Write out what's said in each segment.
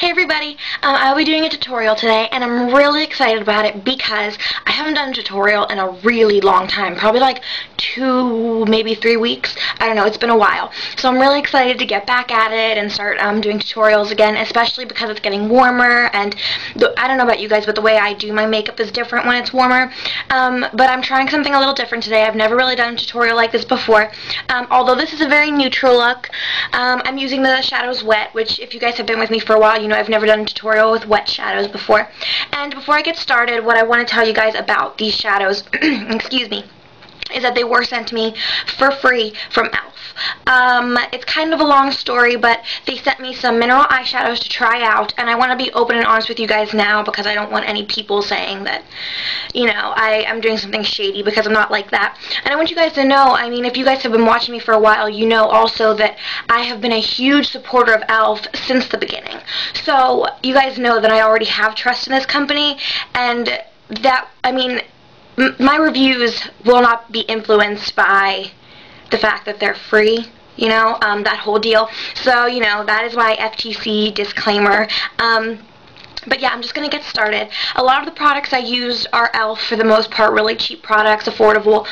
Hey everybody, I'll be doing a tutorial today and I'm really excited about it because I haven't done a tutorial in a really long time, probably like 2, maybe 3 weeks. I don't know, it's been a while. So I'm really excited to get back at it and start doing tutorials again, especially because it's getting warmer and I don't know about you guys, but the way I do my makeup is different when it's warmer. But I'm trying something a little different today. I've never really done a tutorial like this before. Although this is a very neutral look, I'm using the shadows wet, which if you guys have been with me for a while, you know I've never done a tutorial with wet shadows before. And before I get started, what I want to tell you guys about these shadows, excuse me, is that they were sent to me for free from e.l.f. It's kind of a long story, but they sent me some mineral eyeshadows to try out, and I want to be open and honest with you guys now because I don't want any people saying that, you know, I'm doing something shady, because I'm not like that. And I want you guys to know, I mean, if you guys have been watching me for a while, you know also that I have been a huge supporter of e.l.f. since the beginning. So you guys know that I already have trust in this company, and that, I mean, my reviews will not be influenced by the fact that they're free, you know, that whole deal. So, you know, that is why FTC disclaimer. But yeah, I'm just going to get started. A lot of the products I used are e.l.f. for the most part, really cheap products, affordable.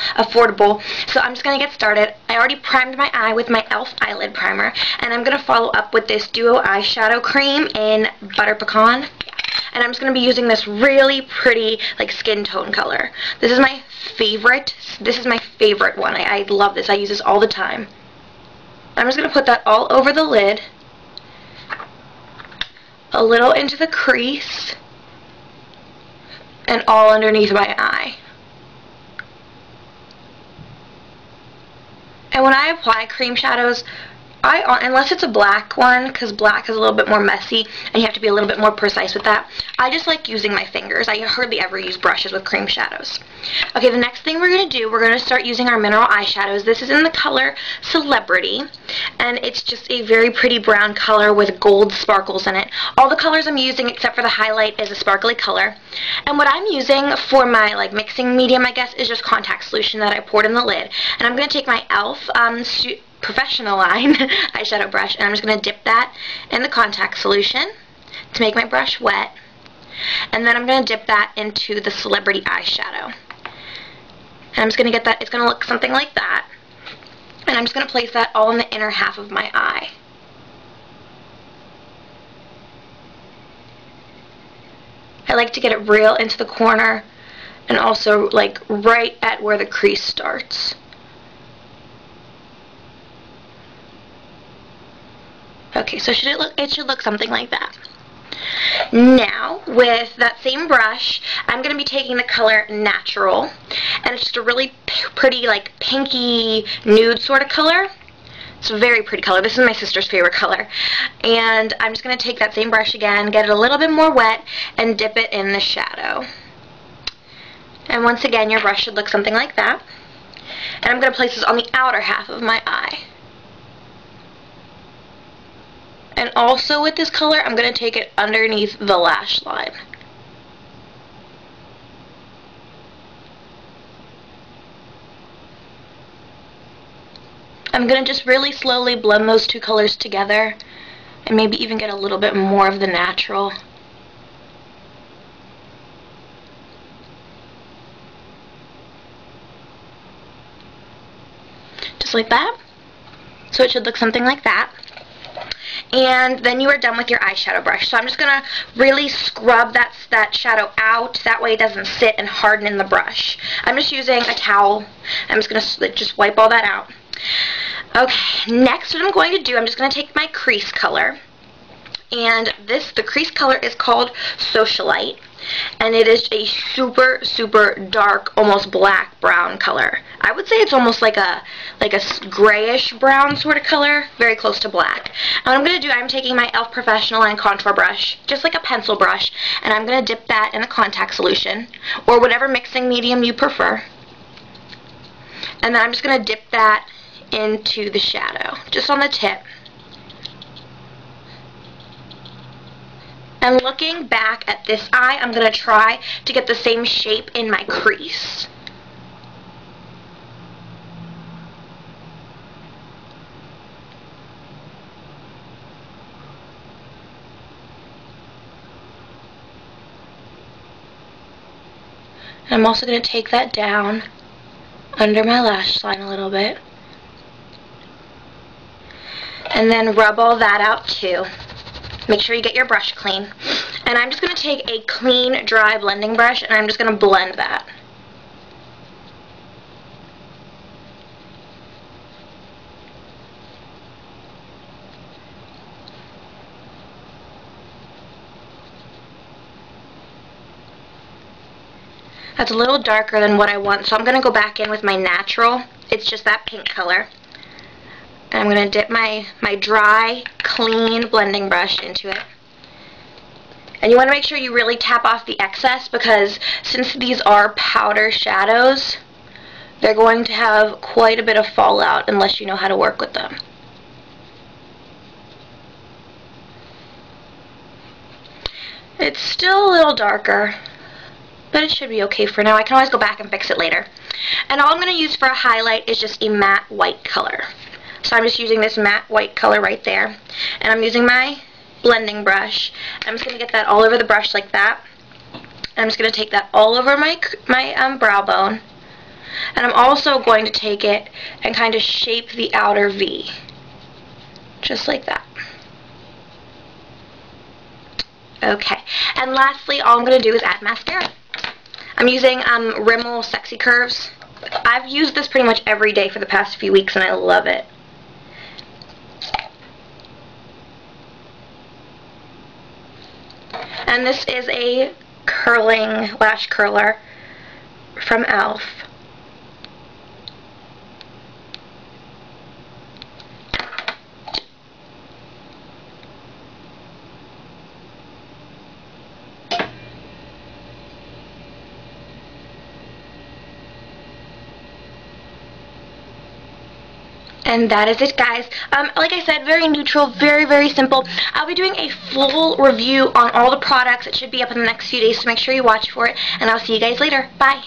So I'm just going to get started. I already primed my eye with my e.l.f. eyelid primer, and I'm going to follow up with this Duo eyeshadow cream in Butter Pecan. And I'm just going to be using this really pretty, like, skin tone color. This is my favorite. This is my favorite one. I love this. I use this all the time. I'm just going to put that all over the lid, a little into the crease, and all underneath my eye. And when I apply cream shadows, unless it's a black one, because black is a little bit more messy and you have to be a little bit more precise with that, I just like using my fingers. I hardly ever use brushes with cream shadows. Okay, the next thing we're going to do, we're going to start using our mineral eyeshadows. This is in the color Celebrity, and it's just a very pretty brown color with gold sparkles in it. All the colors I'm using except for the highlight is a sparkly color. And what I'm using for my mixing medium, I guess, is just contact solution that I poured in the lid. And I'm going to take my e.l.f. Professional line eyeshadow brush, and I'm just going to dip that in the contact solution to make my brush wet, and then I'm going to dip that into the Celebrity eyeshadow, and I'm just going to get that, it's going to look something like that, and I'm just going to place that all in the inner half of my eye. I like to get it real into the corner and also like right at where the crease starts. Okay, so it should look something like that. Now, with that same brush, I'm going to be taking the color Natural, and it's just a really pretty, like, pinky nude sort of color. It's a very pretty color. This is my sister's favorite color. And I'm just going to take that same brush again, get it a little bit more wet, and dip it in the shadow. And once again, your brush should look something like that. And I'm going to place this on the outer half of my eye. And also with this color, I'm going to take it underneath the lash line. I'm going to just really slowly blend those two colors together and maybe even get a little bit more of the natural. Just like that. So it should look something like that. And then you are done with your eyeshadow brush. So I'm just going to really scrub that shadow out. That way it doesn't sit and harden in the brush. I'm just using a towel. I'm just going to just wipe all that out. Okay, next what I'm going to do, I'm just going to take my crease color. And the crease color is called Socialite. And it is a super, super dark, almost black brown color. I would say it's almost like a grayish brown sort of color, very close to black. And what I'm going to do, I'm taking my e.l.f. Professional Line Contour Brush, just like a pencil brush, and I'm going to dip that in a contact solution, or whatever mixing medium you prefer. And then I'm just going to dip that into the shadow, just on the tip. And looking back at this eye, I'm going to try to get the same shape in my crease. And I'm also going to take that down under my lash line a little bit. And then rub all that out too. Make sure you get your brush clean. And I'm just going to take a clean, dry blending brush and I'm just going to blend that. That's a little darker than what I want, so I'm going to go back in with my natural. It's just that pink color. And I'm going to dip my dry, clean blending brush into it. And you want to make sure you really tap off the excess because since these are powder shadows, they're going to have quite a bit of fallout unless you know how to work with them. It's still a little darker, but it should be okay for now. I can always go back and fix it later. And all I'm going to use for a highlight is just a matte white color. So I'm just using this matte white color right there. And I'm using my blending brush. I'm just going to get that all over the brush like that. And I'm just going to take that all over my brow bone. And I'm also going to take it and kind of shape the outer V. Just like that. Okay. And lastly, all I'm going to do is add mascara. I'm using Rimmel Sexy Curves. I've used this pretty much every day for the past few weeks and I love it. And this is a curling lash curler from e.l.f. And that is it, guys. Like I said, very neutral, very, very simple. I'll be doing a full review on all the products. It should be up in the next few days, so make sure you watch for it. And I'll see you guys later. Bye.